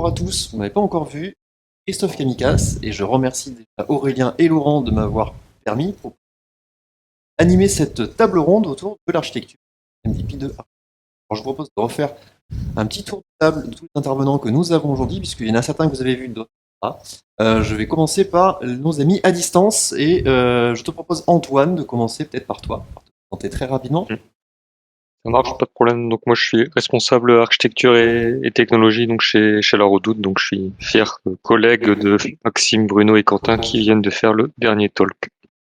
Bonjour à tous, vous m'avez pas encore vu, Christophe Kamikaze, et je remercie déjà Aurélien et Laurent de m'avoir permis pour animer cette table ronde autour de l'architecture MVP2. Alors, je vous propose de refaire un petit tour de table de tous les intervenants que nous avons aujourd'hui, puisqu'il y en a certains que vous avez vus, d'autres pas. Je vais commencer par nos amis à distance, et je te propose Antoine de commencer peut-être par toi, par te présenter très rapidement. Ça marche, pas de problème. Donc moi je suis responsable architecture et technologie donc chez La Redoute. Donc je suis fier collègue de Maxime, Bruno et Quentin qui viennent de faire le dernier talk.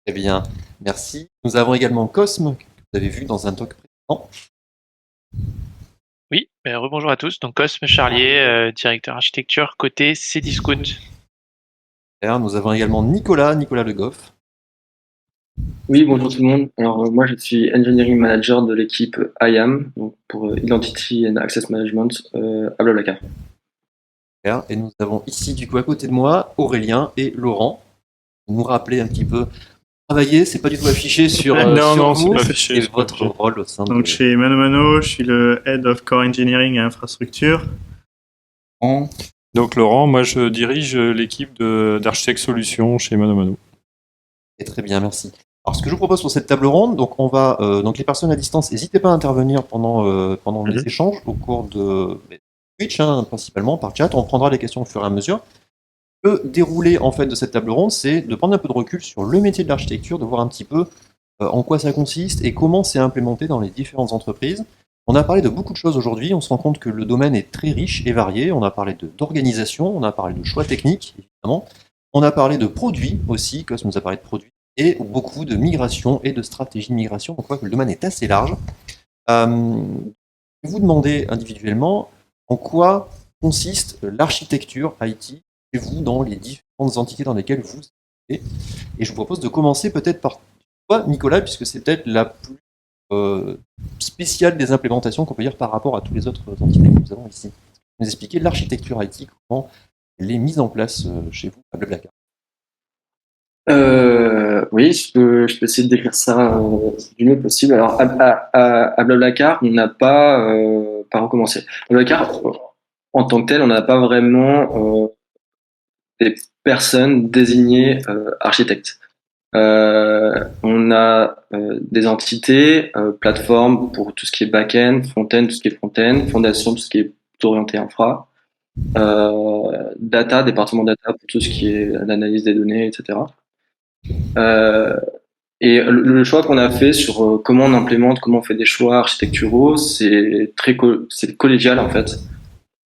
Très bien, merci. Nous avons également Cosme, que vous avez vu dans un talk précédent. Oui, rebonjour à tous. Donc Cosme Charlier, directeur architecture côté Cdiscount. Nous avons également Nicolas Le Goff. Oui, bonjour tout le monde. Alors moi je suis Engineering Manager de l'équipe IAM, donc pour Identity and Access Management à Blablacar. Et nous avons ici du coup à côté de moi Aurélien et Laurent. Vous nous rappelez un petit peu travailler, c'est pas du tout affiché sur, non, vous, c'est pas affiché, et c'est pas votre affiché. rôle au sein Donc chez Mano, je suis le Head of Core Engineering et Infrastructure. Donc Laurent, moi je dirige l'équipe d'Architect Solutions chez Mano. Et très bien, merci. Alors ce que je vous propose pour cette table ronde, donc on va donc les personnes à distance, n'hésitez pas à intervenir pendant les échanges au cours de Twitch, principalement par chat. On prendra les questions au fur et à mesure. Le déroulé en fait de cette table ronde, c'est de prendre un peu de recul sur le métier de l'architecture, de voir un petit peu en quoi ça consiste et comment c'est implémenté dans les différentes entreprises. On a parlé de beaucoup de choses aujourd'hui, on se rend compte que le domaine est très riche et varié. On a parlé d'organisation, on a parlé de choix techniques, évidemment. On a parlé de produits aussi, Cosme nous a parlé de produits, et beaucoup de migration et de stratégie de migration. Donc on voit que le domaine est assez large. Je vais vous demander individuellement en quoi consiste l'architecture IT chez vous dans les différentes entités dans lesquelles vous êtes. Et je vous propose de commencer peut-être par toi, Nicolas, puisque c'est peut-être la plus spéciale des implémentations qu'on peut dire par rapport à toutes les autres entités que nous avons ici. Vous expliquer l'architecture IT, comment elle est mise en place chez vous à Blablacar. Oui, je peux essayer de décrire ça du mieux possible. Alors à Blablacar, on n'a pas par où commencer. Blablacar, en tant que tel, on n'a pas vraiment des personnes désignées architectes. On a des entités, plateformes pour tout ce qui est back-end, front-end, tout ce qui est front-end, fondation, tout ce qui est orienté infra, data, département data pour tout ce qui est l'analyse des données, etc. Et le choix qu'on a fait sur comment on implémente, comment on fait des choix architecturaux, c'est c'est collégial en fait.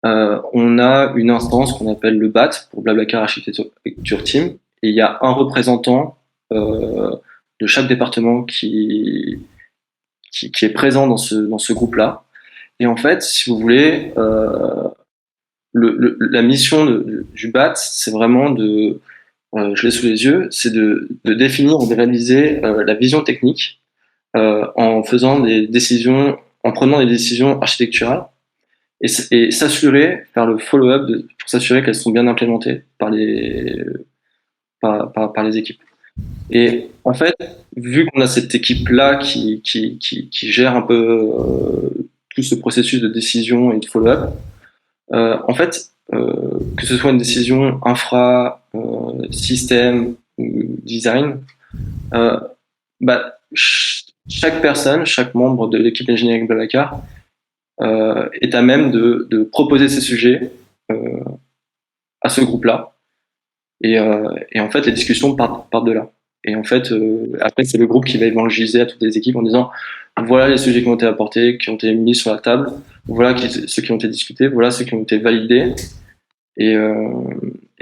On a une instance qu'on appelle le BAT pour Blablacar Architecture Team, et il y a un représentant de chaque département qui est présent dans ce groupe-là. Et en fait, si vous voulez, la mission du BAT, c'est vraiment je l'ai sous les yeux, c'est de définir et de réaliser la vision technique en faisant des décisions, en prenant des décisions architecturales et s'assurer, faire le follow-up pour s'assurer qu'elles sont bien implémentées par les équipes. Et en fait, vu qu'on a cette équipe-là qui gère un peu tout ce processus de décision et de follow-up, en fait, que ce soit une décision infra, système ou design, chaque personne, chaque membre de l'équipe d'ingénierie Blablacar est à même de proposer ces sujets à ce groupe-là. Et en fait, les discussions partent de là. Et en fait, après, c'est le groupe qui va évangéliser à toutes les équipes en disant voilà les sujets qui ont été apportés, qui ont été mis sur la table, voilà ceux qui ont été discutés, voilà ceux qui ont été validés, et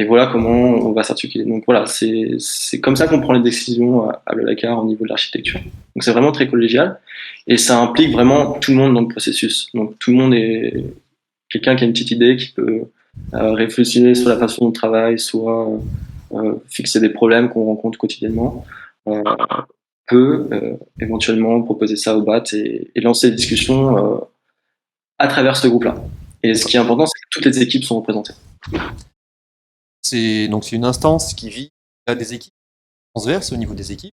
voilà comment on va s'articuler. Donc voilà, c'est comme ça qu'on prend les décisions à Blablacar au niveau de l'architecture. Donc c'est vraiment très collégial, et ça implique vraiment tout le monde dans le processus. Donc tout le monde est quelqu'un qui a une petite idée, qui peut réfléchir sur la façon dont on travaille, soit fixer des problèmes qu'on rencontre quotidiennement, peut éventuellement proposer ça au BAT et lancer des discussions à travers ce groupe-là. Et ce qui est important, c'est que toutes les équipes sont représentées. C'est une instance qui vit à des équipes transverses au niveau des équipes.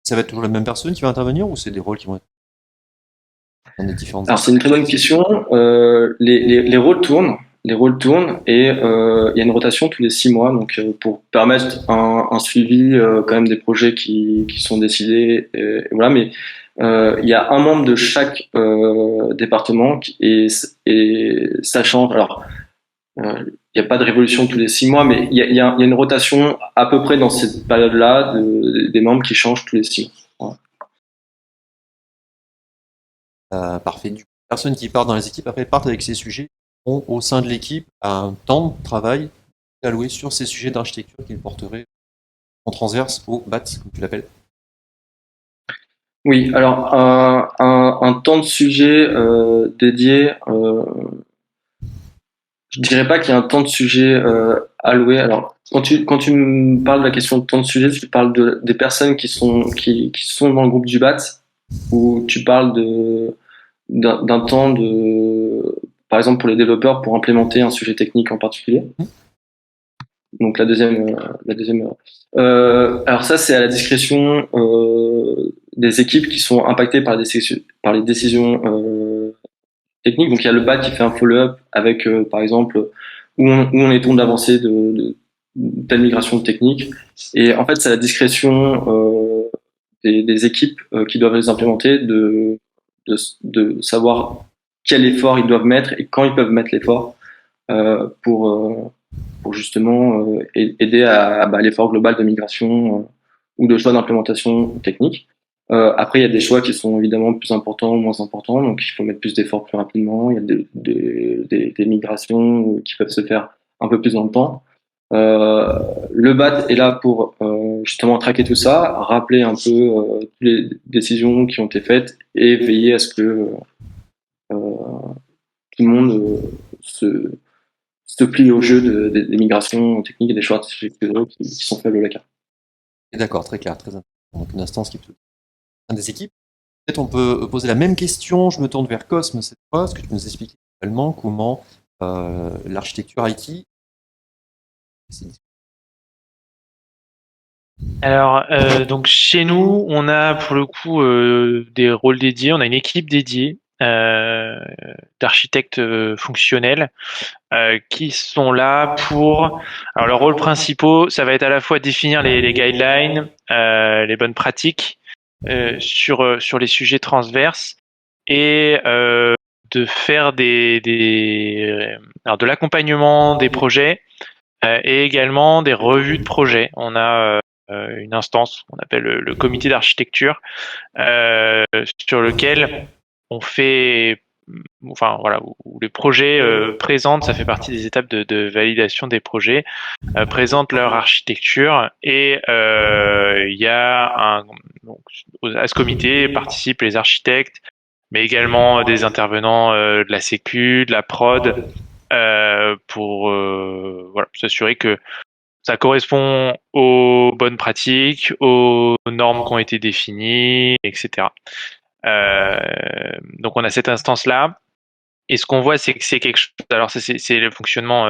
Ça va être toujours la même personne qui va intervenir ou c'est des rôles qui vont être dans des différentes équipes? Alors c'est une très bonne question. Les rôles tournent. les rôles tournent et il y a une rotation tous les 6 mois, donc pour permettre un suivi quand même des projets qui sont décidés. Et voilà, mais il y a un membre de chaque département et ça change. Alors, il n'y a pas de révolution tous les 6 mois, mais il y a une rotation à peu près dans cette période-là des membres qui changent tous les 6 mois. Voilà. Parfait. Du coup, les personnes qui partent dans les équipes, après, partent avec ces sujets, ont au sein de l'équipe un temps de travail alloué sur ces sujets d'architecture qu'ils porteraient en transverse au BAT, comme tu l'appelles. Oui, alors un temps de sujet dédié, je dirais pas qu'il y a un temps de sujet alloué. Alors quand tu me parles de la question de temps de sujet, tu parles des personnes qui sont dans le groupe du BAT, ou tu parles d'un temps par exemple pour les développeurs pour implémenter un sujet technique en particulier. Donc la deuxième. Alors ça, c'est à la discrétion des équipes qui sont impactées par les décisions techniques. Donc il y a le BAT qui fait un follow-up avec, par exemple, où on est d'avancée de telle migration technique. Et en fait, c'est à la discrétion des équipes qui doivent les implémenter de savoir quel effort ils doivent mettre et quand ils peuvent mettre l'effort pour justement aider à l'effort global de migration ou de choix d'implémentation technique. Après, il y a des choix qui sont évidemment plus importants ou moins importants, donc il faut mettre plus d'efforts plus rapidement. Il y a des migrations qui peuvent se faire un peu plus dans le temps. Le BAT est là pour justement traquer tout ça, rappeler un peu toutes les décisions qui ont été faites et veiller à ce que tout le monde se plie au jeu des migrations techniques et des choix architecturaux qui sont faits au Dakar. D'accord, très clair, très intéressant. Donc une instance qui peut des équipes. Peut-être on peut poser la même question, je me tourne vers Cosme cette fois, est-ce que tu peux nous expliquer également comment l'architecture IT. Alors, donc chez nous, on a pour le coup des rôles dédiés, on a une équipe dédiée d'architectes fonctionnels qui sont là pour. Alors, leurs rôles principaux, ça va être à la fois définir les guidelines, les bonnes pratiques sur les sujets transverses et de faire alors de l'accompagnement des projets et également des revues de projets. On a une instance qu'on appelle le comité d'architecture sur lequel on fait, enfin voilà, où les projets présentent, ça fait partie des étapes de validation des projets, présentent leur architecture et il y a donc, à ce comité participent les architectes, mais également des intervenants de la sécu, de la prod, pour voilà, s'assurer que ça correspond aux bonnes pratiques, aux normes qui ont été définies, etc. Donc on a cette instance-là. Et ce qu'on voit, c'est que c'est quelque chose. Alors ça, c'est le fonctionnement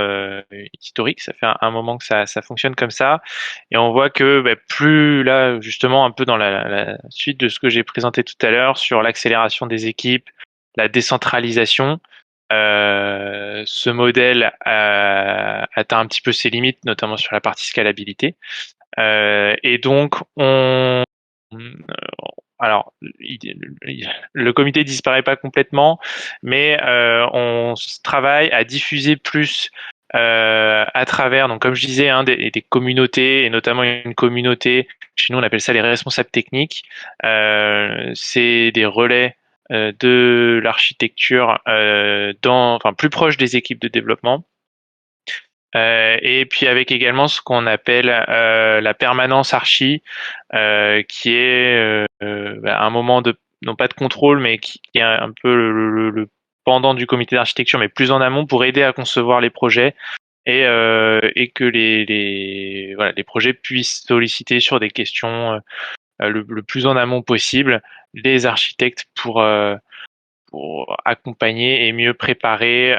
historique. Ça fait un moment que ça fonctionne comme ça. Et on voit que plus là, justement, un peu dans la suite de ce que j'ai présenté tout à l'heure sur l'accélération des équipes, la décentralisation, ce modèle atteint un petit peu ses limites, notamment sur la partie scalabilité. Et donc, alors, le comité disparaît pas complètement, mais on travaille à diffuser plus à travers, donc comme je disais, des communautés, et notamment une communauté, chez nous on appelle ça les responsables techniques. C'est des relais de l'architecture enfin plus proche des équipes de développement. Et puis avec également ce qu'on appelle la permanence archi, qui est un moment de non pas de contrôle, mais qui est un peu le pendant du comité d'architecture, mais plus en amont pour aider à concevoir les projets et que les projets puissent solliciter sur des questions le plus en amont possible les architectes pour accompagner et mieux préparer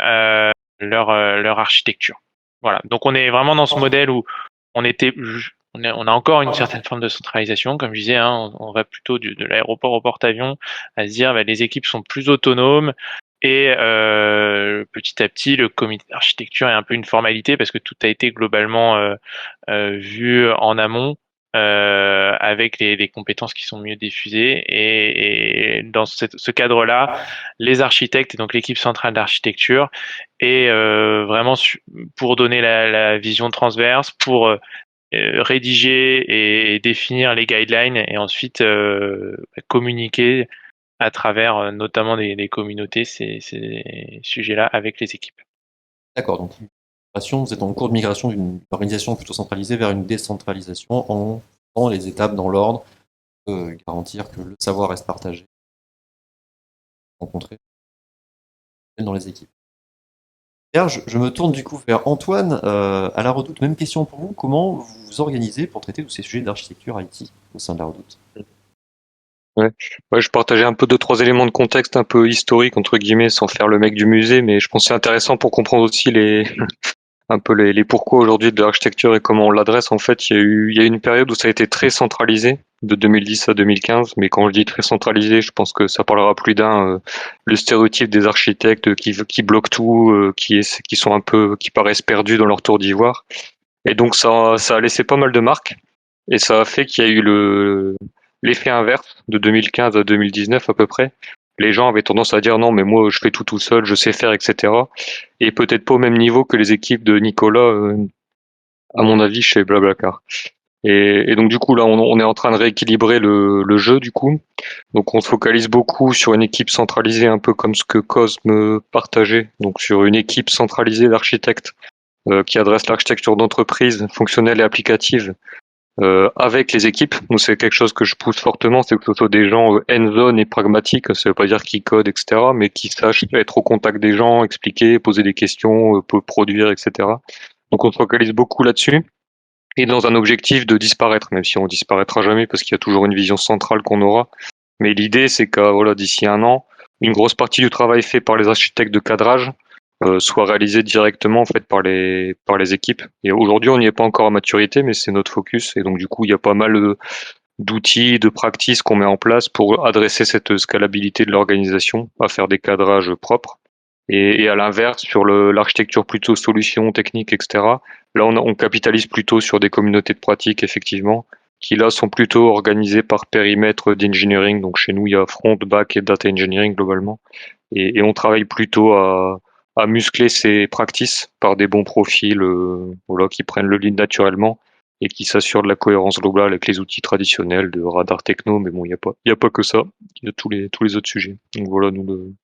leur architecture. Voilà. Donc on est vraiment dans ce modèle où on a encore une certaine forme de centralisation, comme je disais, hein, on va plutôt de l'aéroport au porte-avions à se dire les équipes sont plus autonomes, Et petit à petit, le comité d'architecture est un peu une formalité parce que tout a été globalement vu en amont avec les compétences qui sont mieux diffusées. Et dans ce cadre-là, les architectes et donc l'équipe centrale d'architecture est vraiment pour donner la vision transverse, pour rédiger et définir les guidelines et ensuite communiquer à travers notamment des communautés ces sujets-là avec les équipes. D'accord, donc vous êtes en cours de migration d'une organisation plutôt centralisée vers une décentralisation en faisant les étapes dans l'ordre, garantir que le savoir reste partagé, rencontré dans les équipes. Je me tourne du coup vers Antoine, à la Redoute. Même question pour vous, comment vous vous organisez pour traiter tous ces sujets d'architecture IT au sein de la Redoute? Ouais. Ouais, je partageais un peu 2-3 éléments de contexte un peu historique entre guillemets, sans faire le mec du musée, mais je pense que c'est intéressant pour comprendre aussi un peu les pourquoi aujourd'hui de l'architecture et comment on l'adresse. En fait, il y a eu une période où ça a été très centralisé, de 2010 à 2015, mais quand je dis très centralisé, je pense que ça parlera plus d'un. Le stéréotype des architectes qui bloquent tout, qui sont un peu, qui paraissent perdus dans leur tour d'ivoire. Et donc ça a laissé pas mal de marques, et ça a fait qu'il y a eu l'effet inverse de 2015 à 2019 à peu près. Les gens avaient tendance à dire non, mais moi je fais tout seul, je sais faire, etc. Et peut-être pas au même niveau que les équipes de Nicolas, à mon avis, chez Blablacar. Et donc du coup là, on est en train de rééquilibrer le jeu du coup. Donc on se focalise beaucoup sur une équipe centralisée, un peu comme ce que Cosme partageait. Donc sur une équipe centralisée d'architectes qui adresse l'architecture d'entreprise fonctionnelle et applicative avec les équipes. Donc c'est quelque chose que je pousse fortement, c'est que ce soit des gens hands-on et pragmatiques, ça veut pas dire qu'ils codent, etc., mais qui sachent être au contact des gens, expliquer, poser des questions, produire, etc. Donc on se focalise beaucoup là-dessus, et dans un objectif de disparaître, même si on disparaîtra jamais parce qu'il y a toujours une vision centrale qu'on aura. Mais l'idée c'est qu'à voilà, d'ici un an, une grosse partie du travail fait par les architectes de cadrage soit réalisé directement en fait par les équipes. Et aujourd'hui, on n'y est pas encore à maturité, mais c'est notre focus. Et donc du coup, il y a pas mal d'outils, de practices qu'on met en place pour adresser cette scalabilité de l'organisation, à faire des cadrages propres. Et à l'inverse, sur l'architecture plutôt solution technique, etc. Là, on capitalise plutôt sur des communautés de pratique, effectivement, qui là sont plutôt organisées par périmètre d'engineering. Donc chez nous, il y a front, back et data engineering globalement. Et on travaille plutôt à muscler ces practices par des bons profils voilà, qui prennent le lead naturellement et qui s'assurent de la cohérence globale avec les outils traditionnels de radar techno. Mais bon, il y a pas que ça. Il y a tous les autres sujets. Donc voilà, nous,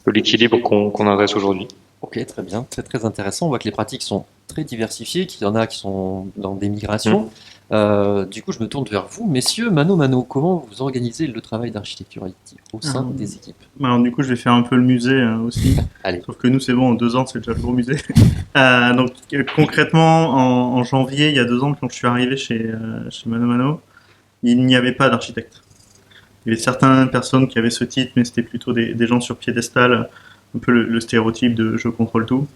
l'équilibre qu'on adresse aujourd'hui. Ok, très bien, très très intéressant. On voit que les pratiques sont très diversifiées, qu'il y en a qui sont dans des migrations. Du coup, je me tourne vers vous, messieurs. Mano, comment vous organisez le travail d'architecture IT au sein des équipes? Alors, du coup, je vais faire un peu le musée aussi. Allez. Sauf que nous, c'est bon, en 2 ans, c'est déjà le gros musée. Donc, concrètement, en janvier, il y a 2 ans, quand je suis arrivé chez Mano, il n'y avait pas d'architecte. Il y avait certaines personnes qui avaient ce titre, mais c'était plutôt des gens sur piédestal, un peu le stéréotype de je contrôle tout.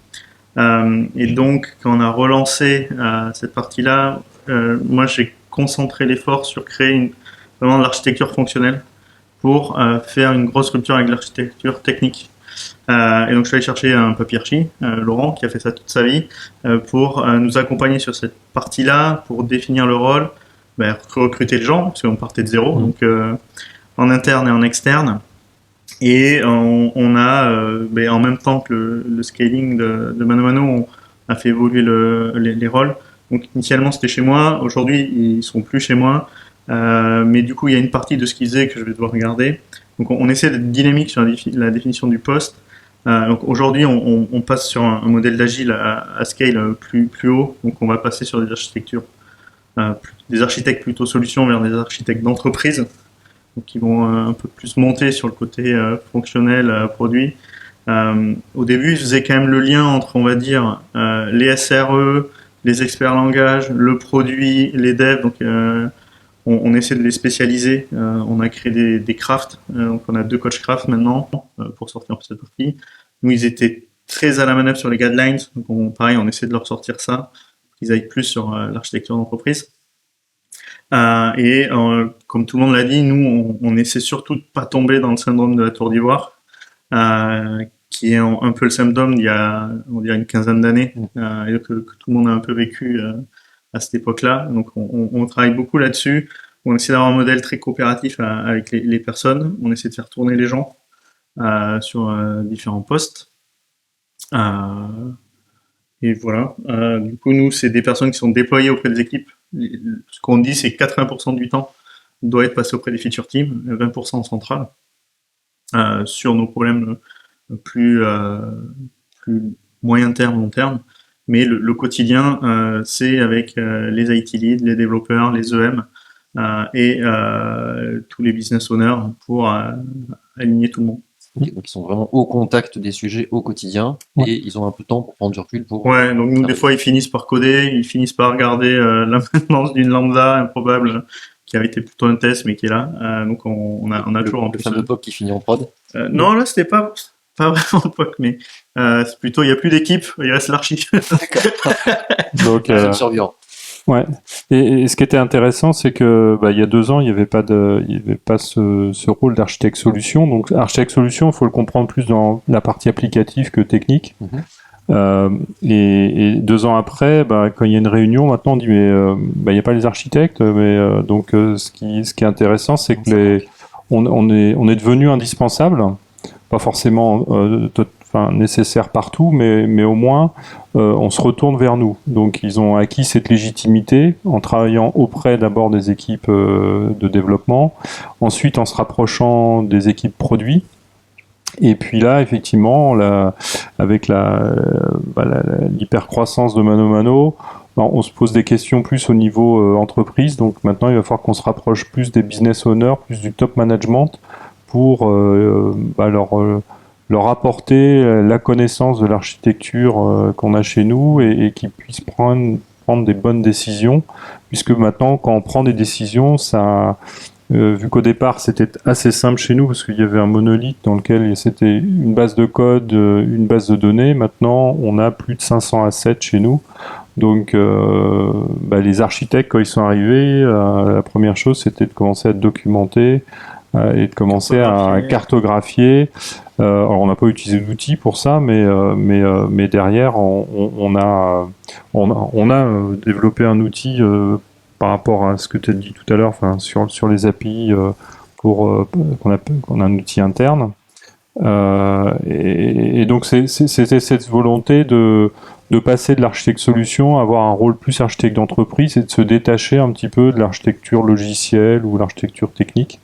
Et donc, quand on a relancé cette partie-là, moi j'ai concentré l'effort sur créer vraiment de l'architecture fonctionnelle pour faire une grosse rupture avec l'architecture technique. Et donc je suis allé chercher un papier-archi, Laurent, qui a fait ça toute sa vie, pour nous accompagner sur cette partie-là, pour définir le rôle, recruter les gens, parce qu'on partait de zéro, donc en interne et en externe. Et on a, en même temps que le scaling de Mano, on a fait évoluer les rôles. Donc initialement c'était chez moi, aujourd'hui ils sont plus chez moi, mais du coup il y a une partie de ce qu'ils faisaient que je vais devoir regarder. Donc on essaie d'être dynamique sur la définition du poste. Donc aujourd'hui on passe sur un modèle d'agile à scale plus haut, donc on va passer sur des architectures, des architectes plutôt solutions vers des architectes d'entreprise, donc qui vont un peu plus monter sur le côté fonctionnel, produit. Au début, je faisais quand même le lien entre, on va dire, les SRE, les experts langage, le produit, les devs. Donc, on essaie de les spécialiser. On a créé des crafts. Donc, on a 2 coachs craft maintenant pour sortir cette partie. Nous, ils étaient très à la manœuvre sur les guidelines. Donc, pareil, on essaie de leur sortir ça. Ils aillent plus sur l'architecture d'entreprise. Comme tout le monde l'a dit, nous, on essaie surtout de pas tomber dans le syndrome de la tour d'ivoire. qui est un peu le symptôme d'il y a, on dirait, une quinzaine d'années, et que tout le monde a un peu vécu à cette époque-là. Donc on travaille beaucoup là-dessus. On essaie d'avoir un modèle très coopératif avec les personnes. On essaie de faire tourner les gens sur différents postes. Et voilà. Du coup, nous, c'est des personnes qui sont déployées auprès des équipes. Ce qu'on dit, c'est que 80% du temps doit être passé auprès des feature teams, 20% en centrale, sur nos problèmes plus moyen terme, long terme. Mais le quotidien, c'est avec les IT leads, les développeurs, les EM et tous les business owners pour aligner tout le monde. Okay, donc ils sont vraiment au contact des sujets au quotidien et ils ont un peu de temps pour prendre du recul pour... Ouais, donc nous, des fois, ils finissent par coder, ils finissent par regarder la maintenance d'une lambda improbable qui avait été plutôt un test, mais qui est là. Donc on a toujours en plus... Le fameux POC qui finit en prod. Non, là, c'était pas vraiment le POC, mais c'est plutôt, il n'y a plus d'équipe, il reste l'archi. Donc, survivant. Ouais. Et ce qui était intéressant, c'est que il y a 2 ans, il n'y avait pas ce rôle d'architecte solution. Donc architecte solution, il faut le comprendre plus dans la partie applicative que technique. Et 2 ans après, quand il y a une réunion, maintenant on dit mais il n'y a pas les architectes, mais donc ce qui est intéressant, c'est que on est devenu indispensable, pas forcément nécessaire partout, mais au moins on se retourne vers nous. Donc ils ont acquis cette légitimité en travaillant auprès d'abord des équipes de développement, ensuite en se rapprochant des équipes produits. Et puis là, effectivement, avec l'hypercroissance de Mano Mano, on se pose des questions plus au niveau entreprise. Donc maintenant, il va falloir qu'on se rapproche plus des business owners, plus du top management pour leur apporter la connaissance de l'architecture qu'on a chez nous et qu'ils puissent prendre des bonnes décisions. Puisque maintenant, quand on prend des décisions, ça... vu qu'au départ c'était assez simple chez nous parce qu'il y avait un monolithe dans lequel c'était une base de code, une base de données. Maintenant on a plus de 500 assets chez nous. Donc les architectes, quand ils sont arrivés, la première chose c'était de commencer à documenter et de commencer à cartographier. Alors on n'a pas utilisé d'outils pour ça, mais derrière on a développé un outil par rapport à ce que tu as dit tout à l'heure, sur les API qu'on a un outil interne. Et donc c'était cette volonté de passer de l'architecte solution, avoir un rôle plus architecte d'entreprise et de se détacher un petit peu de l'architecture logicielle ou l'architecture technique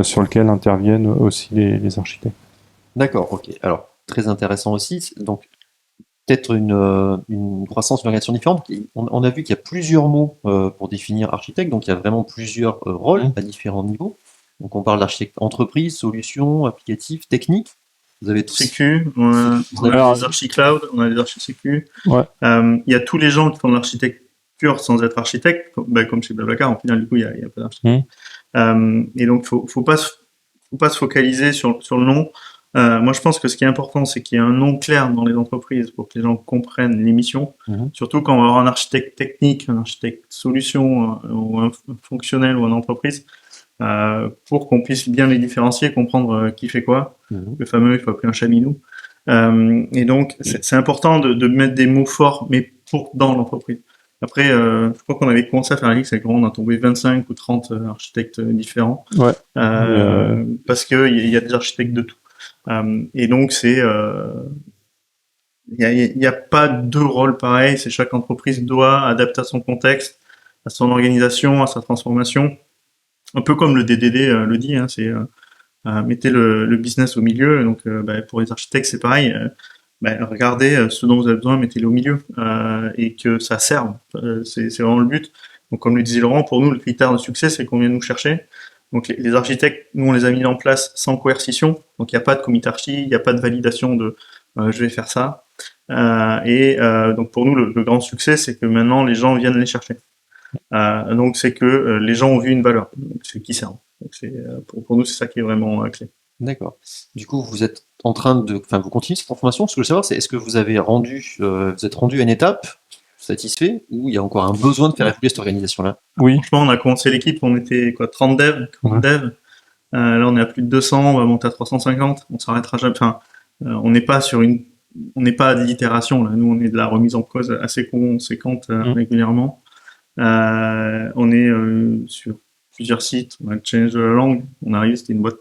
sur lequel interviennent aussi les architectes. D'accord, ok. Alors, très intéressant aussi. Donc, peut-être une croissance, une organisation différente. On a vu qu'il y a plusieurs mots pour définir architecte, donc il y a vraiment plusieurs rôles à différents niveaux. Donc on parle d'architecte entreprise, solution, applicatif, technique. Vous avez tous... Sécu, on a des archi-cloud, on a des archi-sécu. Ouais. Il y a tous les gens qui font de l'architecture sans être architecte, comme chez Blablacar, en final, du coup, il y a pas d'architecte. Et donc, faut pas se focaliser sur le nom. Moi, je pense que ce qui est important, c'est qu'il y ait un nom clair dans les entreprises pour que les gens comprennent les missions. Surtout quand on va avoir un architecte technique, un architecte solution, ou un fonctionnel ou une entreprise, pour qu'on puisse bien les différencier, comprendre qui fait quoi. Le fameux, il faut appeler un chaminou. Et donc, c'est important de mettre des mots forts, mais dans l'entreprise. Après, je crois qu'on avait commencé à faire la liste, on a tombé 25 ou 30 architectes différents. Ouais. Parce que il y a des architectes de tout. Et donc il y a pas deux rôles pareils, c'est chaque entreprise doit adapter à son contexte, à son organisation, à sa transformation, un peu comme le DDD le dit, c'est mettez le business au milieu. Donc pour les architectes c'est pareil, regardez ce dont vous avez besoin, mettez-le au milieu et que ça serve, c'est vraiment le but. Donc comme le disait Laurent, pour nous le critère de succès c'est qu'on vient nous chercher. Donc les architectes, nous on les a mis en place sans coercition, donc il n'y a pas de commit archi, il n'y a pas de validation de je vais faire ça. Donc pour nous le grand succès c'est que maintenant les gens viennent les chercher. Donc c'est que les gens ont vu une valeur, donc c'est qui servent. Donc pour nous c'est ça qui est vraiment clé. D'accord. Du coup vous êtes en train vous continuez cette transformation. Ce que je veux savoir c'est est-ce que vous avez vous êtes rendu à une étape satisfait ou il y a encore un besoin de faire évoluer cette organisation-là? Oui. Franchement, on a commencé l'équipe, on était 30 devs. Là, on est à plus de 200, on va monter à 350. On s'arrêtera jamais. Enfin, on n'est pas on n'est pas à de l'itération là. Nous, on est de la remise en cause assez conséquente régulièrement. On est sur plusieurs sites. On a le challenge de la langue. On arrive, c'était une boîte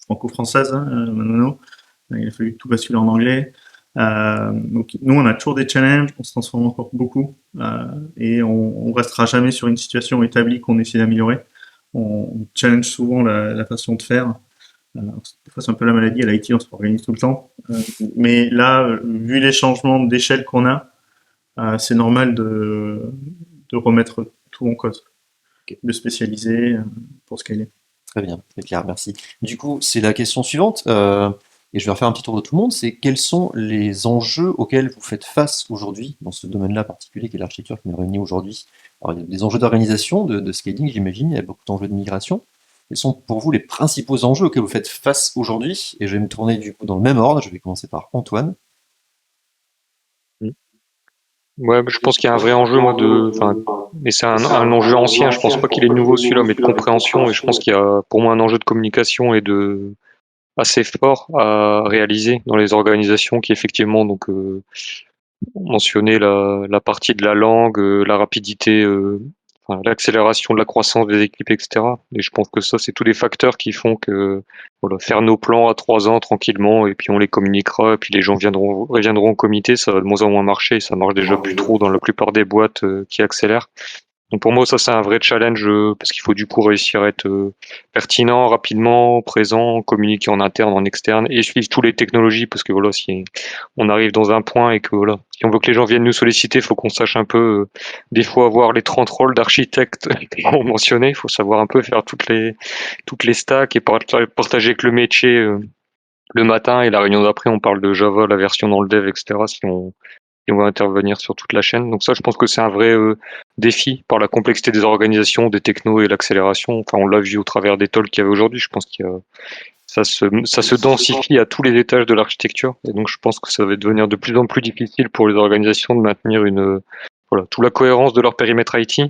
franco-française, Manono. Il a fallu tout basculer en anglais. Donc nous, on a toujours des challenges. On se transforme encore beaucoup et on restera jamais sur une situation établie qu'on essaie d'améliorer. On challenge souvent la façon de faire. Des fois, c'est un peu la maladie à l'IT, on se réorganise tout le temps. Mais là, vu les changements d'échelle qu'on a, c'est normal de remettre tout en cause, de spécialiser pour scaler. Très bien, très clair, merci. Du coup, c'est la question suivante, et je vais refaire un petit tour de tout le monde, c'est quels sont les enjeux auxquels vous faites face aujourd'hui, dans ce domaine-là particulier qui est l'architecture qui nous réunit aujourd'hui? Alors, il y a des enjeux d'organisation, de scaling, j'imagine, il y a beaucoup d'enjeux de migration. Quels sont pour vous les principaux enjeux auxquels vous faites face aujourd'hui? Et je vais me tourner du coup dans le même ordre, je vais commencer par Antoine. Ouais, je pense qu'il y a un vrai enjeu, moi, mais c'est un enjeu ancien. Je pense pas qu'il est nouveau celui-là, mais de compréhension. Et je pense qu'il y a pour moi un enjeu de communication et assez fort à réaliser dans les organisations qui effectivement mentionnaient la partie de la langue, la rapidité, l'accélération de la croissance des équipes, etc. Et je pense que ça, c'est tous les facteurs qui font que voilà, faire nos plans à 3 ans tranquillement, et puis on les communiquera, et puis les gens reviendront au comité, ça va de moins en moins marcher, ça marche déjà plus trop dans la plupart des boîtes qui accélèrent. Donc pour moi, ça c'est un vrai challenge parce qu'il faut du coup réussir à être pertinent, rapidement, présent, communiquer en interne, en externe et suivre toutes les technologies parce que voilà, si on arrive dans un point et que voilà, si on veut que les gens viennent nous solliciter, il faut qu'on sache un peu des fois avoir les 30 rôles d'architecte qu'on mentionnait, il faut savoir un peu faire toutes les stacks et partager avec le métier le matin et la réunion d'après, on parle de Java, la version dans le dev, etc. Et on va intervenir sur toute la chaîne. Donc ça, je pense que c'est un vrai défi par la complexité des organisations, des technos et l'accélération. Enfin, on l'a vu au travers des talks qu'il y avait aujourd'hui. Je pense que ça se densifie à tous les étages de l'architecture. Et donc, je pense que ça va devenir de plus en plus difficile pour les organisations de maintenir toute la cohérence de leur périmètre IT.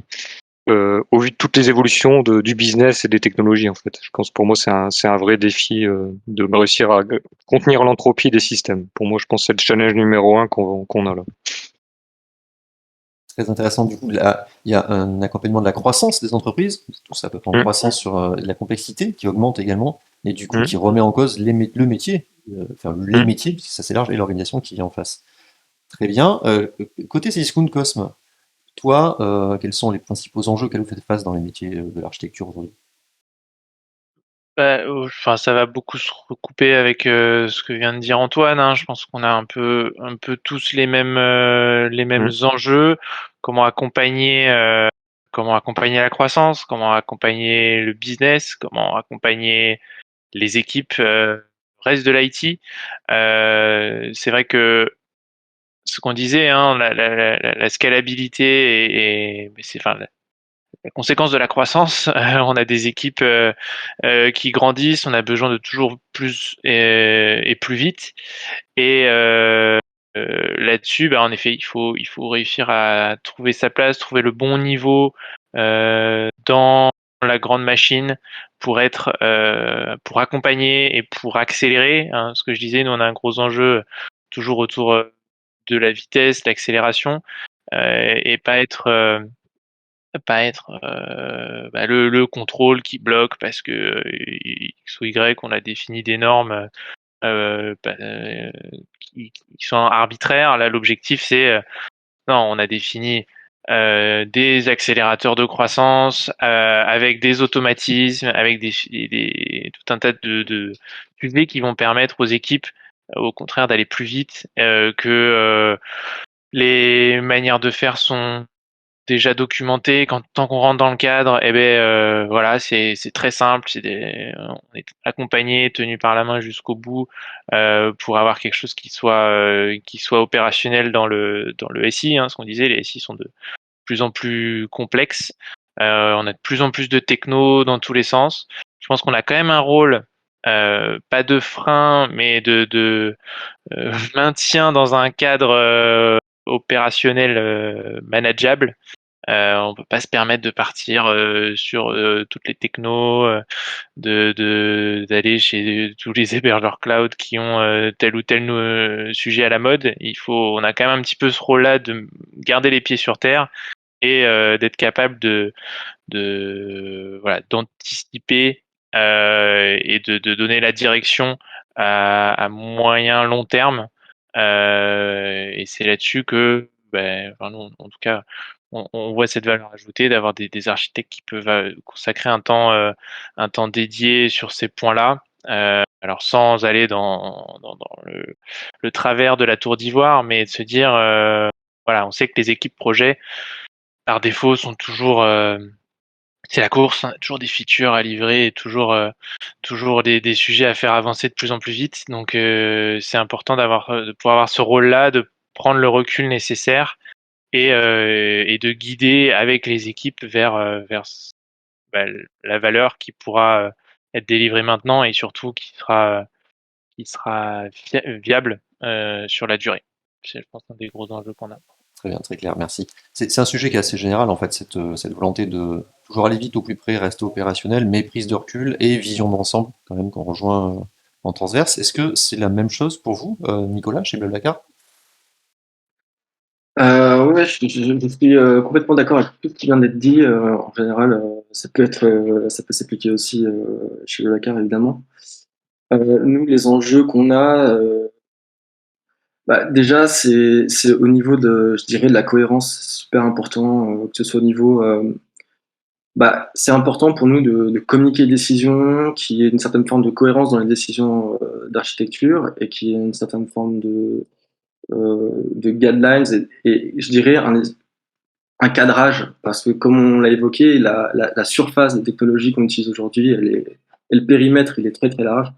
Au vu de toutes les évolutions du business et des technologies, en fait. Je pense pour moi, c'est un vrai défi de réussir à contenir l'entropie des systèmes. Pour moi, je pense que c'est le challenge numéro 1 qu'on a là. Très intéressant, du coup, là, il y a un accompagnement de la croissance des entreprises, tout ça peut être en croissance sur la complexité qui augmente également, et du coup qui remet en cause le métier, les métiers, puisque ça c'est large, et l'organisation qui est en face. Très bien. Côté Cdiscount Cosme, toi, quels sont les principaux enjeux auxquels vous faites face dans les métiers de l'architecture aujourd'hui? Enfin, ça va beaucoup se recouper avec ce que vient de dire Antoine. Hein. Je pense qu'on a un peu tous les mêmes enjeux. Comment accompagner la croissance, comment accompagner le business, comment accompagner les équipes reste de l'IT. C'est vrai que ce qu'on disait, hein, la scalabilité enfin la conséquence de la croissance. On a des équipes qui grandissent, on a besoin de toujours plus et plus vite. Et là-dessus, bah, en effet, il faut réussir à trouver sa place, trouver le bon niveau dans la grande machine pour accompagner et pour accélérer. Hein. Ce que je disais, nous on a un gros enjeu toujours autour de la vitesse, l'accélération et pas être le contrôle qui bloque parce que X ou Y, on a défini des normes qui sont arbitraires. Là, l'objectif, c'est non, on a défini des accélérateurs de croissance avec des automatismes, avec tout un tas de sujets qui vont permettre aux équipes, au contraire, d'aller plus vite, que les manières de faire sont déjà documenté. Tant qu'on rentre dans le cadre, voilà, c'est très simple. On est accompagné, tenu par la main jusqu'au bout pour avoir quelque chose qui soit opérationnel dans le SI. Hein, ce qu'on disait, les SI sont de plus en plus complexes. On a de plus en plus de techno dans tous les sens. Je pense qu'on a quand même un rôle, pas de frein, mais de maintien dans un cadre opérationnel manageable On peut pas se permettre de partir sur toutes les technos, d'aller chez tous les hébergeurs cloud qui ont tel ou tel sujet à la mode. On a quand même un petit peu ce rôle-là de garder les pieds sur terre et d'être capable voilà, d'anticiper et de donner la direction à moyen long terme. Et c'est là-dessus que, nous, en tout cas, on voit cette valeur ajoutée d'avoir des architectes qui peuvent consacrer un temps dédié sur ces points-là. Alors sans aller dans le travers de la tour d'ivoire, mais de se dire, voilà, on sait que les équipes projets, par défaut, sont toujours c'est la course, hein, toujours des features à livrer et toujours des sujets à faire avancer de plus en plus vite. Donc c'est important de pouvoir avoir ce rôle-là, de prendre le recul nécessaire et de guider avec les équipes vers la valeur qui pourra être délivrée maintenant et surtout qui sera viable sur la durée. C'est, je pense, un des gros enjeux qu'on a. Très bien, très clair, merci. C'est un sujet qui est assez général, en fait, cette volonté de toujours aller vite au plus près, rester opérationnel, mais prise de recul et vision d'ensemble, quand même, qu'on rejoint en transverse. Est-ce que c'est la même chose pour vous, Nicolas, chez Blablacar? Ouais, je suis complètement d'accord avec tout ce qui vient d'être dit. En général, ça peut s'appliquer aussi chez Blablacar, évidemment. Nous, les enjeux qu'on a, déjà, c'est au niveau je dirais, de la cohérence, c'est super important, que ce soit au niveau, c'est important pour nous de communiquer les décisions, qu'il y ait une certaine forme de cohérence dans les décisions d'architecture et qu'il y ait une certaine forme de guidelines et je dirais un cadrage, parce que comme on l'a évoqué, la surface des technologies qu'on utilise aujourd'hui, et le périmètre, il est très très large.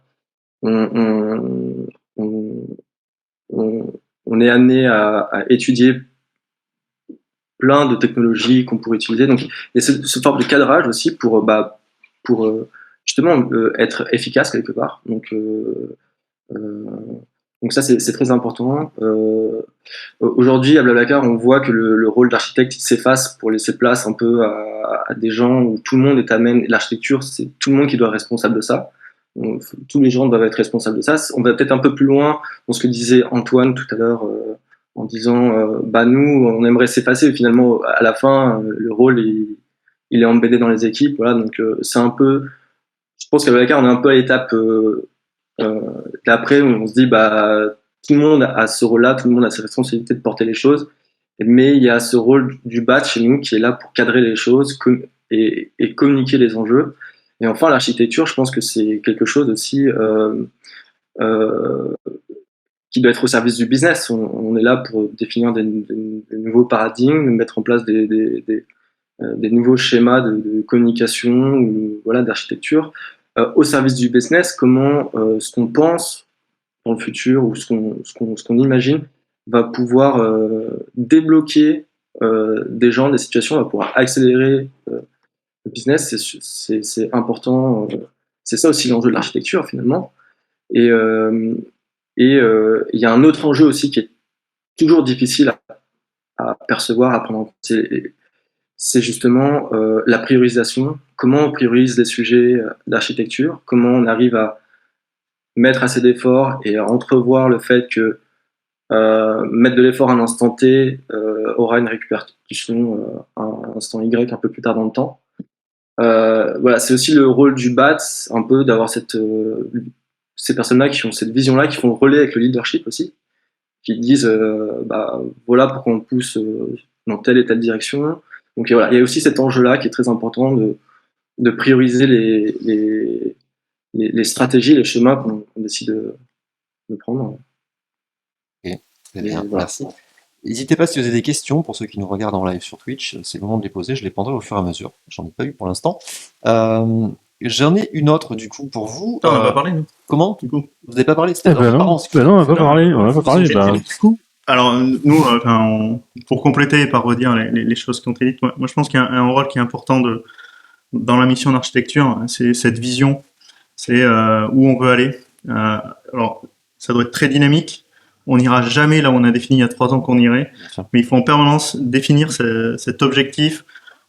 On, on, on, on est amené à étudier plein de technologies qu'on pourrait utiliser. Donc, il y a ce forme de cadrage aussi pour justement être efficace quelque part. Donc ça, c'est très important. Aujourd'hui, à Blablacar, on voit que le rôle d'architecte s'efface pour laisser place un peu à des gens où tout le monde est amené. L'architecture, c'est tout le monde qui doit être responsable de ça. Donc, tous les gens doivent être responsables de ça. On va peut-être un peu plus loin dans ce que disait Antoine tout à l'heure en disant nous, on aimerait s'effacer. Finalement, à la fin, le rôle, il est embeddé dans les équipes. Voilà, donc c'est un peu... Je pense qu'à Blablacar, on est un peu à l'étape... d'après, on se dit tout le monde a ce rôle-là, tout le monde a sa responsabilité de porter les choses, mais il y a ce rôle du BAT chez nous qui est là pour cadrer les choses et communiquer les enjeux. Et enfin, l'architecture, je pense que c'est quelque chose aussi qui doit être au service du business. On est là pour définir des nouveaux paradigmes, mettre en place des nouveaux schémas de communication ou voilà, d'architecture. Au service du business, comment ce qu'on pense dans le futur ou ce qu'on imagine va pouvoir débloquer des gens, des situations, va pouvoir accélérer le business. C'est important. C'est ça aussi l'enjeu de l'architecture finalement. Et il y a un autre enjeu aussi qui est toujours difficile à percevoir, à prendre en compte. C'est justement la priorisation. Comment on priorise les sujets d'architecture? Comment on arrive à mettre assez d'efforts et à entrevoir le fait que mettre de l'effort à un instant T aura une récupération à un instant Y un peu plus tard dans le temps. Voilà, c'est aussi le rôle du BAT, un peu d'avoir ces personnes-là qui ont cette vision-là, qui font le relais avec le leadership aussi, qui disent voilà pourquoi on pousse dans telle et telle direction. Donc voilà, il y a aussi cet enjeu-là qui est très important de prioriser les stratégies, les schémas qu'on décide de prendre. Ok, très bien, merci. N'hésitez pas si vous avez des questions, pour ceux qui nous regardent en live sur Twitch, c'est le moment de les poser, je les prendrai au fur et à mesure. J'en ai pas eu pour l'instant. J'en ai une autre du coup pour vous. On n'a pas parlé, nous. Comment du coup? Vous n'avez pas parlé? Non, on n'a pas parlé. Du coup. Alors, nous, pour compléter et pas redire les choses qui ont été dites, moi je pense qu'il y a un rôle qui est important dans la mission d'architecture, c'est cette vision, c'est où on veut aller. Alors, ça doit être très dynamique. on n'ira jamais là où on a défini il y a 3 ans qu'on irait, Bien sûr. mais il faut en permanence définir cet objectif,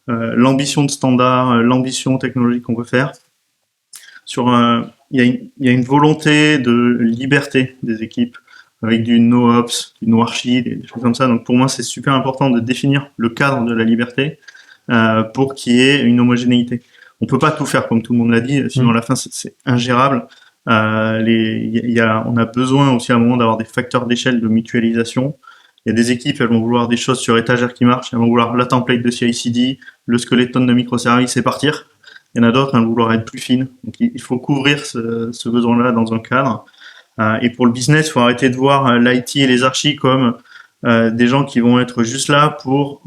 l'ambition de standard, l'ambition technologique qu'on veut faire. Il y a une volonté de liberté des équipes avec du no-ops, du no-archi, des choses comme ça. Donc pour moi, c'est super important de définir le cadre de la liberté pour qu'il y ait une homogénéité. On peut pas tout faire comme tout le monde l'a dit, sinon à la fin c'est ingérable. On a besoin aussi à un moment d'avoir des facteurs d'échelle de mutualisation. Il y a des équipes, elles vont vouloir des choses sur étagère qui marchent, elles vont vouloir la template de CI/CD, le skeleton de microservices et partir. Il y en a d'autres, elles vont vouloir être plus fines. Donc il faut couvrir ce besoin-là dans un cadre. Et pour le business, il faut arrêter de voir l'IT et les archis comme des gens qui vont être juste là pour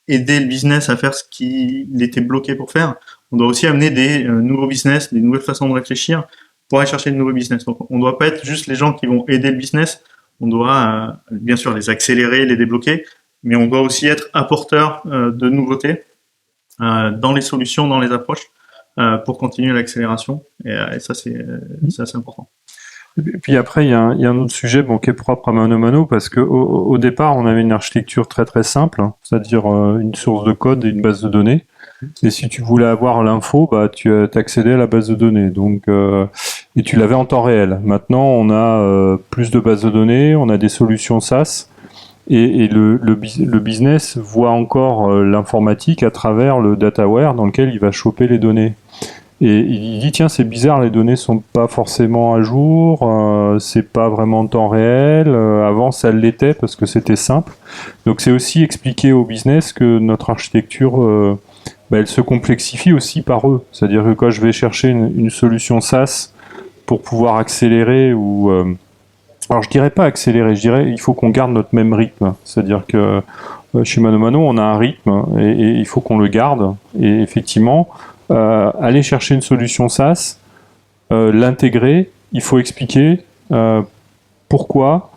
aider le business à faire ce qu'il était bloqué pour faire. On doit aussi amener des nouveaux business, des nouvelles façons de réfléchir pour aller chercher de nouveaux business. Donc on ne doit pas être juste les gens qui vont aider le business, on doit bien sûr les accélérer, les débloquer, mais on doit aussi être apporteur de nouveautés dans les solutions, dans les approches, pour continuer l'accélération. Et ça, c'est assez important. Et puis après, il y a un autre sujet qui est propre à Mano Mano, parce que au départ, on avait une architecture très très simple, c'est-à-dire une source de code et une base de données. Et si tu voulais avoir l'info, tu accédais à la base de données. Donc, et tu l'avais en temps réel. Maintenant, on a plus de bases de données, on a des solutions SaaS, et le business voit encore l'informatique à travers le dataware dans lequel il va choper les données. Et il dit tiens, c'est bizarre, les données sont pas forcément à jour, c'est pas vraiment en temps réel, avant ça l'était parce que c'était simple. Donc c'est aussi expliquer au business que notre architecture elle se complexifie aussi par eux. C'est-à-dire que quand je vais chercher une solution SaaS pour pouvoir accélérer ou alors je dirais pas accélérer, je dirais il faut qu'on garde notre même rythme. C'est-à-dire que chez Mano Mano, on a un rythme et il faut qu'on le garde. Et effectivement, aller chercher une solution SaaS, l'intégrer, il faut expliquer pourquoi.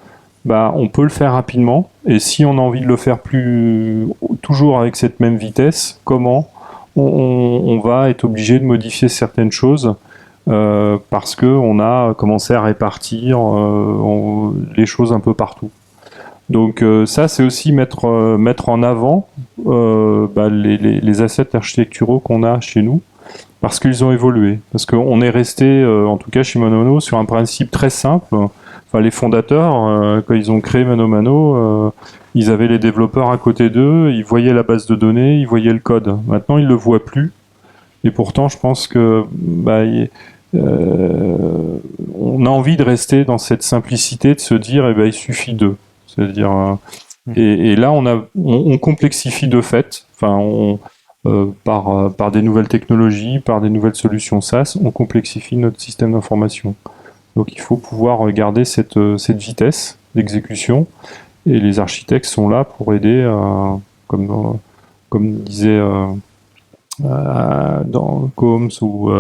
On peut le faire rapidement, et si on a envie de le faire toujours avec cette même vitesse, comment on va être obligé de modifier certaines choses parce qu'on a commencé à répartir les choses un peu partout. Donc ça, c'est aussi mettre en avant les assets architecturaux qu'on a chez nous, parce qu'ils ont évolué. Parce qu'on est resté, en tout cas chez Mano Mano, sur un principe très simple. Enfin, les fondateurs, quand ils ont créé Mano Mano, ils avaient les développeurs à côté d'eux, ils voyaient la base de données, ils voyaient le code. Maintenant, ils le voient plus. Et pourtant, je pense que on a envie de rester dans cette simplicité, de se dire, il suffit d'eux. C'est-à-dire, et là, on complexifie de fait. Enfin, par des nouvelles technologies, par des nouvelles solutions SaaS, on complexifie notre système d'information. Donc il faut pouvoir garder cette vitesse d'exécution, et les architectes sont là pour aider, comme disait dans Combs ou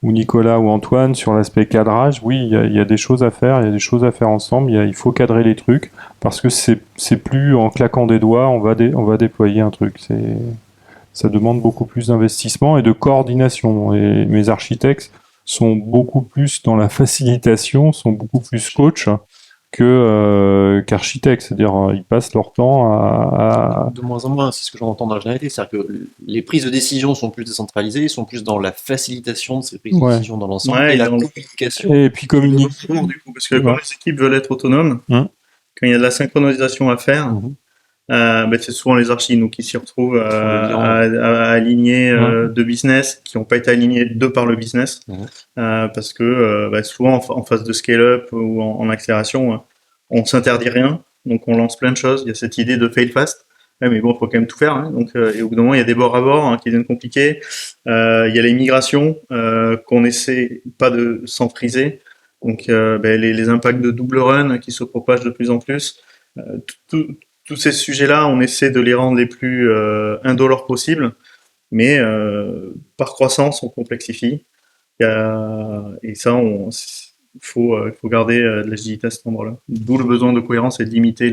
Nicolas ou Antoine sur l'aspect cadrage. Oui, il y a des choses à faire, il y a des choses à faire ensemble, il faut cadrer les trucs, parce que c'est plus en claquant des doigts on va déployer un truc. Ça demande beaucoup plus d'investissement et de coordination, et mes architectes sont beaucoup plus dans la facilitation, sont beaucoup plus coach qu'architectes. C'est-à-dire, ils passent leur temps à... De moins en moins, c'est ce que j'en entends dans la généralité. C'est-à-dire que les prises de décision sont plus décentralisées, ils sont plus dans la facilitation de ces prises de décision dans l'ensemble, et la communication. Et puis communiquer. Du coup, parce que quand les équipes veulent être autonomes, quand il y a de la synchronisation à faire, c'est souvent les archis qui s'y retrouvent à aligner deux business qui n'ont pas été alignés par le business, parce que souvent en phase de scale-up ou en accélération, on s'interdit rien, donc on lance plein de choses. Il y a cette idée de fail fast, mais bon, il faut quand même tout faire. Donc, et au bout d'un moment, il y a des bords à bord qui deviennent compliqués. Il y a les migrations qu'on essaie pas de sans friser. Donc, les impacts de double run qui se propagent de plus en plus. Tous ces sujets-là, on essaie de les rendre les plus indolores possibles, mais par croissance, on complexifie. Et ça, il faut garder de l'agilité à cet endroit-là. D'où le besoin de cohérence et de limiter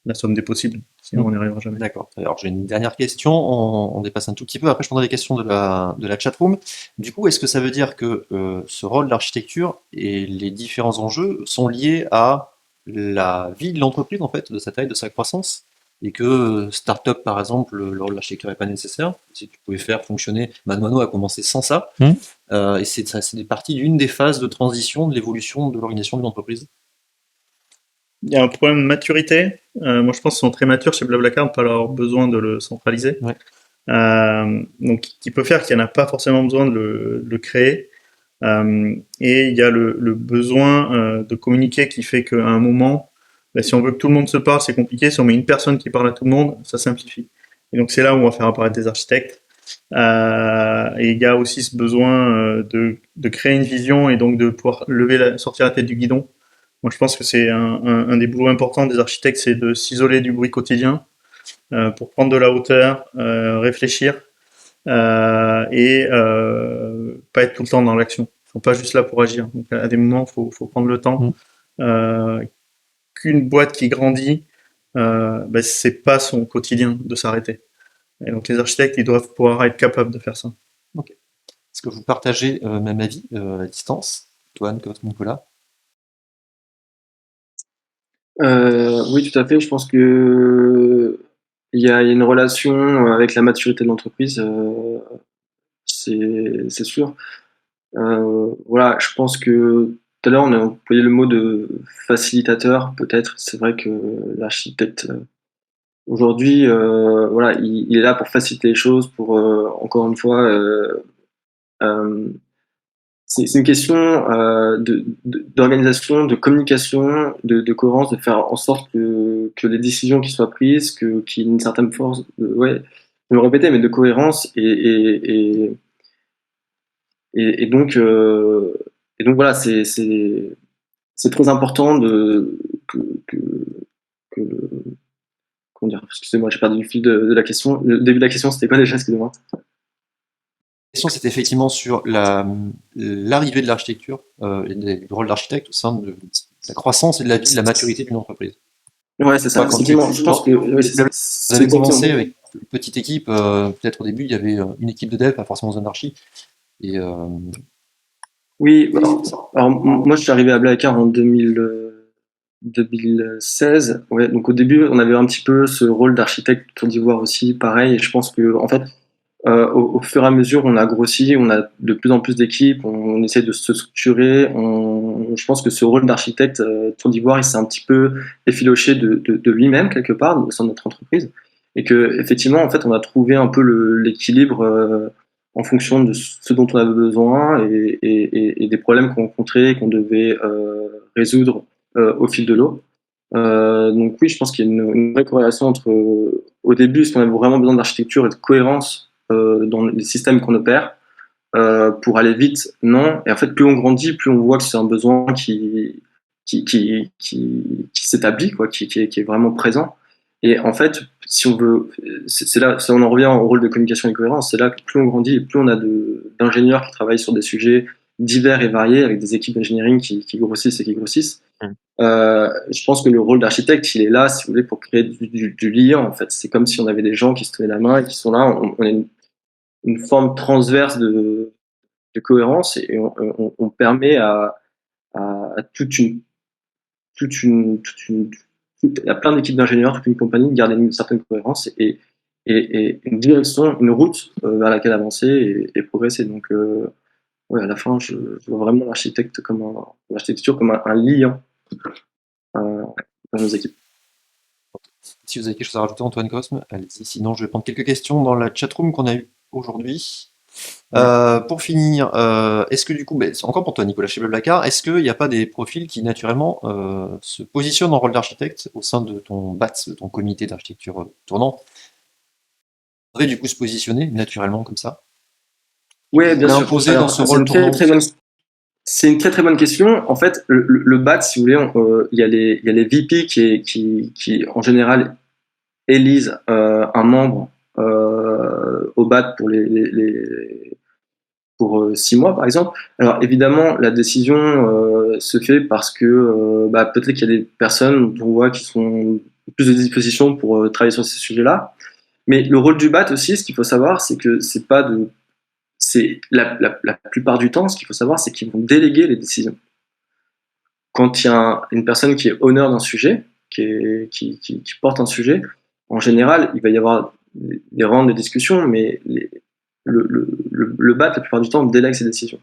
la somme des possibles. Sinon, on n'y arrivera jamais. D'accord. Alors, j'ai une dernière question. On dépasse un tout petit peu. Après, je prendrai les questions de la chatroom. Du coup, est-ce que ça veut dire que ce rôle d'architecture et les différents enjeux sont liés à la vie de l'entreprise, en fait, de sa taille, de sa croissance, et que start-up, par exemple, le rôle d'architecture n'est pas nécessaire. Si tu pouvais faire fonctionner, Mano a commencé sans ça, et c'est partie d'une des phases de transition de l'évolution de l'organisation d'une entreprise. Il y a un problème de maturité. Moi, je pense qu'ils sont très matures chez Blablacar, pas avoir besoin de le centraliser. Ouais. Donc, qui peut faire qu'il n'y en a pas forcément besoin de le créer. Et il y a le besoin de communiquer qui fait qu'à un moment, si on veut que tout le monde se parle, c'est compliqué. Si on met une personne qui parle à tout le monde, ça simplifie. Et donc, c'est là où on va faire apparaître des architectes. Et il y a aussi ce besoin de créer une vision et donc de pouvoir sortir la tête du guidon. Moi, je pense que c'est un des boulots importants des architectes, c'est de s'isoler du bruit quotidien pour prendre de la hauteur, réfléchir et pas être tout le temps dans l'action. Ils sont pas juste là pour agir. Donc, à des moments, faut prendre le temps. Qu'une boîte qui grandit, c'est pas son quotidien de s'arrêter. Et donc, les architectes, ils doivent pouvoir être capables de faire ça. Okay. Est-ce que vous partagez même avis à distance, Antoine, Cosme, Nicolas? Oui, tout à fait. Je pense que il y a une relation avec la maturité de l'entreprise, c'est sûr. Voilà, je pense que tout à l'heure on a employé le mot de facilitateur, peut-être. C'est vrai que l'architecte aujourd'hui, voilà, il est là pour faciliter les choses, pour encore une fois. C'est une question d'organisation, de communication, de cohérence, de faire en sorte que les décisions qui soient prises, qu'il y ait une certaine force, ouais, je vais me répéter, mais de cohérence et donc voilà, c'est très important que comment dire, excusez-moi, j'ai perdu le fil de la question. Le début de la question, c'était quoi déjà, excusez-moi? La question, c'était effectivement sur l'arrivée de l'architecture et du rôle d'architecte au sein de la croissance et de la maturité d'une entreprise. Ouais, c'est ça. Je pense que vous avez commencé avec une petite équipe. Peut-être au début, il y avait une équipe de dev, pas forcément zone d'archi. Et oui, alors moi, je suis arrivé à Blablacar en 2016. Ouais, donc au début, on avait un petit peu ce rôle d'architecte Côte d'Ivoire aussi, pareil. Et je pense que en fait, au fur et à mesure, on a grossi, on a de plus en plus d'équipes, on essaie de se structurer. Je pense que ce rôle d'architecte Côte d'Ivoire, il s'est un petit peu effiloché de lui-même quelque part au sein de notre entreprise, et que effectivement, en fait, on a trouvé un peu l'équilibre en fonction de ce dont on avait besoin et des problèmes qu'on rencontrait, qu'on devait résoudre au fil de l'eau. Donc oui, je pense qu'il y a une vraie corrélation entre au début, est-ce qu'on avait vraiment besoin d'architecture et de cohérence dans les systèmes qu'on opère pour aller vite, non. Et en fait, plus on grandit, plus on voit que c'est un besoin qui s'établit, quoi, qui est vraiment présent. Et en fait, si on veut, c'est là, on en revient au rôle de communication et cohérence. C'est là que plus on grandit et plus on a d'ingénieurs qui travaillent sur des sujets divers et variés avec des équipes d'engineering qui grossissent et qui grossissent. Je pense que le rôle d'architecte, il est là, si vous voulez, pour créer du lien. En fait, c'est comme si on avait des gens qui se tenaient la main et qui sont là. On a une forme transverse de cohérence et on permet à à plein d'équipes d'ingénieurs, toute une compagnie, de garder une certaine cohérence et une direction, une route vers laquelle avancer et progresser. Donc, ouais, à la fin, je vois vraiment l'architecture comme un lien dans nos équipes. Si vous avez quelque chose à rajouter, Antoine, Cosme, allez-y. Sinon, je vais prendre quelques questions dans la chatroom qu'on a eue aujourd'hui. Pour finir, est-ce que du coup, encore pour toi, Nicolas, chez Blablacar, est-ce qu'il n'y a pas des profils qui naturellement se positionnent en rôle d'architecte au sein de ton BATS, de ton comité d'architecture tournant, devrait du coup se positionner naturellement comme ça? Oui, bien sûr. Imposé dans ce rôle tournant. C'est une très très bonne question. En fait, le BAT, si vous voulez, il y a les VP qui en général élisent un membre au BAT pour 6 mois par exemple. Alors évidemment, la décision se fait parce que peut-être qu'il y a des personnes dont on voit qui sont plus de disposition pour travailler sur ces sujets-là. Mais le rôle du BAT aussi, ce qu'il faut savoir, c'est que c'est la plupart du temps, ce qu'il faut savoir, c'est qu'ils vont déléguer les décisions. quand il y a une personne qui est honneur d'un sujet, qui porte un sujet, en général, il va y avoir des rounds de discussion, mais le BAT, la plupart du temps, délègue ses décisions.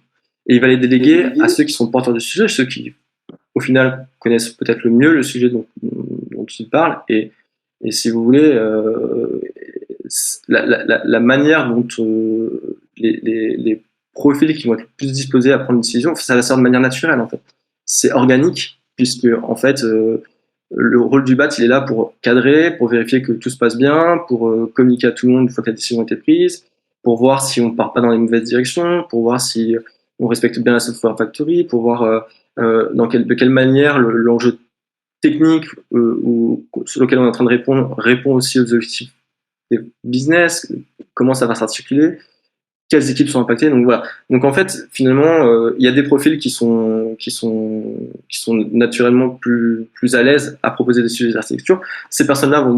Et il va les déléguer à ceux qui sont porteurs du sujet, ceux qui, au final, connaissent peut-être le mieux le sujet dont il parle. Et si vous voulez, la manière dont les profils qui vont être le plus disposés à prendre une décision, ça va se faire de manière naturelle, en fait. C'est organique, puisque, en fait, le rôle du BAT, il est là pour cadrer, pour vérifier que tout se passe bien, pour communiquer à tout le monde une fois que la décision a été prise, pour voir si on ne part pas dans les mauvaises directions, pour voir si on respecte bien la software factory, pour voir de quelle manière l'enjeu technique sur lequel on est en train de répond aussi aux objectifs des business, comment ça va s'articuler, quelles équipes sont impactées. Donc voilà. Donc en fait, finalement, il y a des profils qui sont naturellement plus à l'aise à proposer des sujets d'architecture. Ces personnes-là vont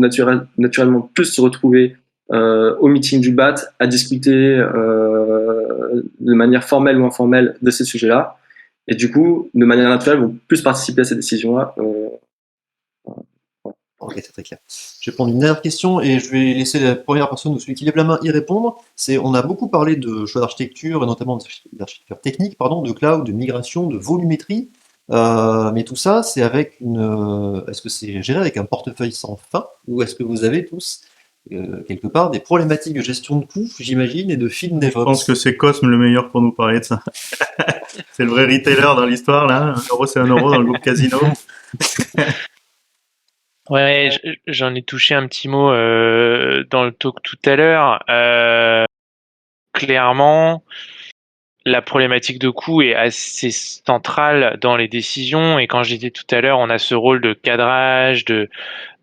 naturellement plus se retrouver au meeting du BAT à discuter de manière formelle ou informelle de ces sujets-là. Et du coup, de manière naturelle, vont plus participer à ces décisions-là. Ok, c'est très clair. Je vais prendre une dernière question et je vais laisser la première personne ou celui qui lève la main y répondre. On a beaucoup parlé de choix d'architecture et notamment d'architecture technique, de cloud, de migration, de volumétrie. Mais tout ça, c'est avec est-ce que c'est géré avec un portefeuille sans fin ou est-ce que vous avez tous quelque part des problématiques de gestion de coûts, j'imagine, et de feed DevOps? Je pense que c'est Cosme le meilleur pour nous parler de ça. C'est le vrai retailer dans l'histoire, là. 1 euro, c'est 1 euro dans le groupe Casino. Ouais, j'en ai touché un petit mot dans le talk tout à l'heure. Clairement, la problématique de coût est assez centrale dans les décisions. Et quand je disais tout à l'heure, on a ce rôle de cadrage, de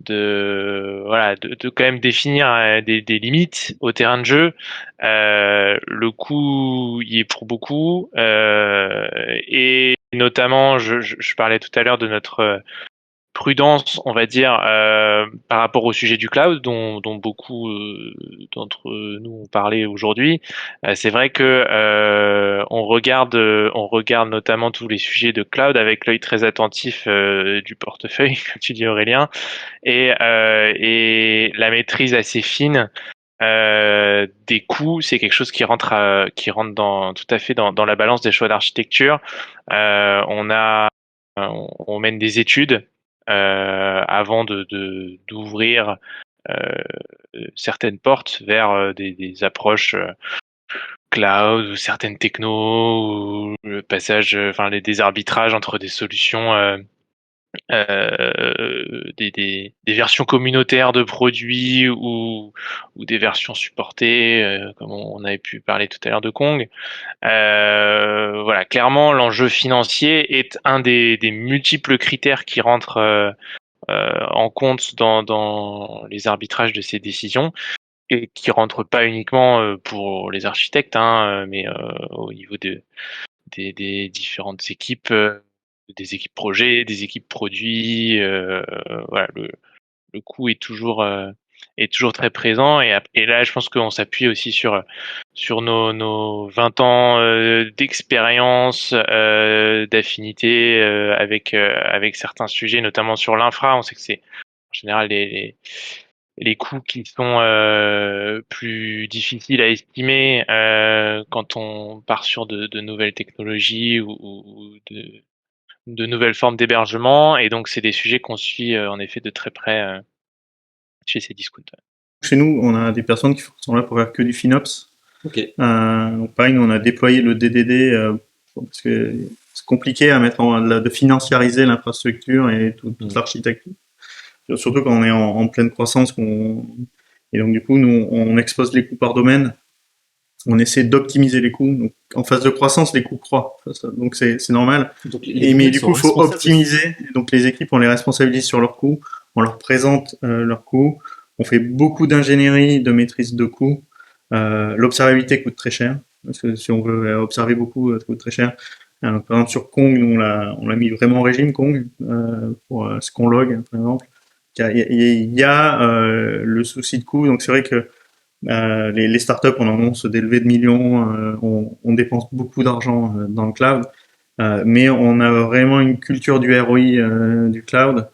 quand même définir des limites au terrain de jeu. Le coût y est pour beaucoup. Et notamment, je parlais tout à l'heure de notre prudence, on va dire, par rapport au sujet du cloud dont beaucoup d'entre nous ont parlé aujourd'hui. C'est vrai que on regarde notamment tous les sujets de cloud avec l'œil très attentif du portefeuille, comme tu dis Aurélien, et la maîtrise assez fine des coûts, c'est quelque chose qui rentre tout à fait dans la balance des choix d'architecture. On mène des études avant d'ouvrir certaines portes vers des approches cloud ou certaines technos ou le passage, des arbitrages entre des solutions, des versions communautaires de produits ou des versions supportées, comme on avait pu parler tout à l'heure de Kong. Voilà, clairement, l'enjeu financier est un des multiples critères qui rentrent en compte dans les arbitrages de ces décisions et qui rentrent pas uniquement pour les architectes, mais au niveau des différentes équipes, des équipes projets, des équipes produits. Voilà, le coût est toujours très présent et là je pense qu'on s'appuie aussi sur nos 20 ans d'expérience, d'affinité avec certains sujets, notamment sur l'infra. On sait que c'est en général les coûts qui sont plus difficiles à estimer quand on part sur de nouvelles technologies ou de nouvelles formes d'hébergement, et donc c'est des sujets qu'on suit en effet de très près chez Cdiscount. Chez nous, on a des personnes qui sont là pour faire que du FinOps. Ok. Donc pareil, nous on a déployé le DDD parce que c'est compliqué à de financiariser l'infrastructure et toute l'architecture. Surtout quand on est en pleine croissance. Et donc du coup, nous on expose les coûts par domaine. On essaie d'optimiser les coûts. Donc, en phase de croissance, les coûts croient. Donc c'est normal. Mais du coup, il faut optimiser. Donc les équipes, on les responsabilise sur leurs coûts. On leur présente leurs coûts. On fait beaucoup d'ingénierie, de maîtrise de coûts. L'observabilité coûte très cher. Parce que si on veut observer beaucoup, ça coûte très cher. Par exemple, sur Kong, nous, on l'a mis vraiment en régime, Kong, pour ce qu'on log, par exemple. Il y a le souci de coût. Donc c'est vrai que les startups, on annonce des levées de millions, on dépense beaucoup d'argent dans le cloud. Mais on a vraiment une culture du ROI du cloud.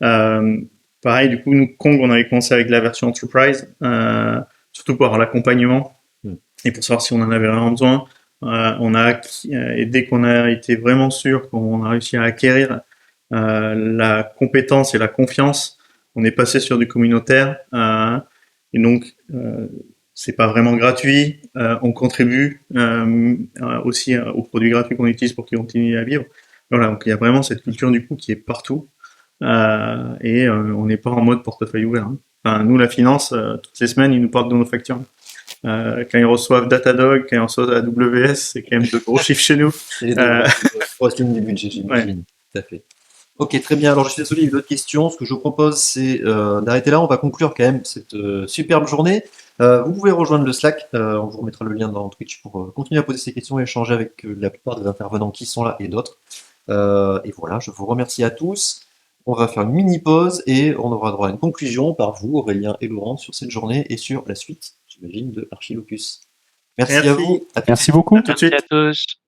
Pareil, du coup, nous, Kong, on avait commencé avec la version Enterprise, surtout pour avoir l'accompagnement et pour savoir si on en avait vraiment besoin. Et dès qu'on a été vraiment sûr qu'on a réussi à acquérir la compétence et la confiance, on est passé sur du communautaire. Et donc, c'est pas vraiment gratuit. On contribue aussi aux produits gratuits qu'on utilise pour qu'ils continuent à vivre. Voilà, donc il y a vraiment cette culture du coup qui est partout. On n'est pas en mode portefeuille ouvert. Hein. Enfin, nous, la finance, toutes les semaines, ils nous partent de nos factures. Quand ils reçoivent Datadog, quand ils reçoivent AWS, c'est quand même de gros chiffres chez nous. C'est les grosses lignes du budget, j'imagine. Ouais. Tout à fait. Ok, très bien. Alors, je suis désolé, il y a d'autres questions. Ce que je vous propose, c'est d'arrêter là. On va conclure quand même cette superbe journée. Vous pouvez rejoindre le Slack. On vous remettra le lien dans Twitch pour continuer à poser ces questions et échanger avec la plupart des intervenants qui sont là et d'autres. Et voilà, je vous remercie à tous. On va faire une mini pause et on aura droit à une conclusion par vous, Aurélien et Laurent, sur cette journée et sur la suite, j'imagine, de Archilocus. Merci à vous. Merci beaucoup. Merci à tous.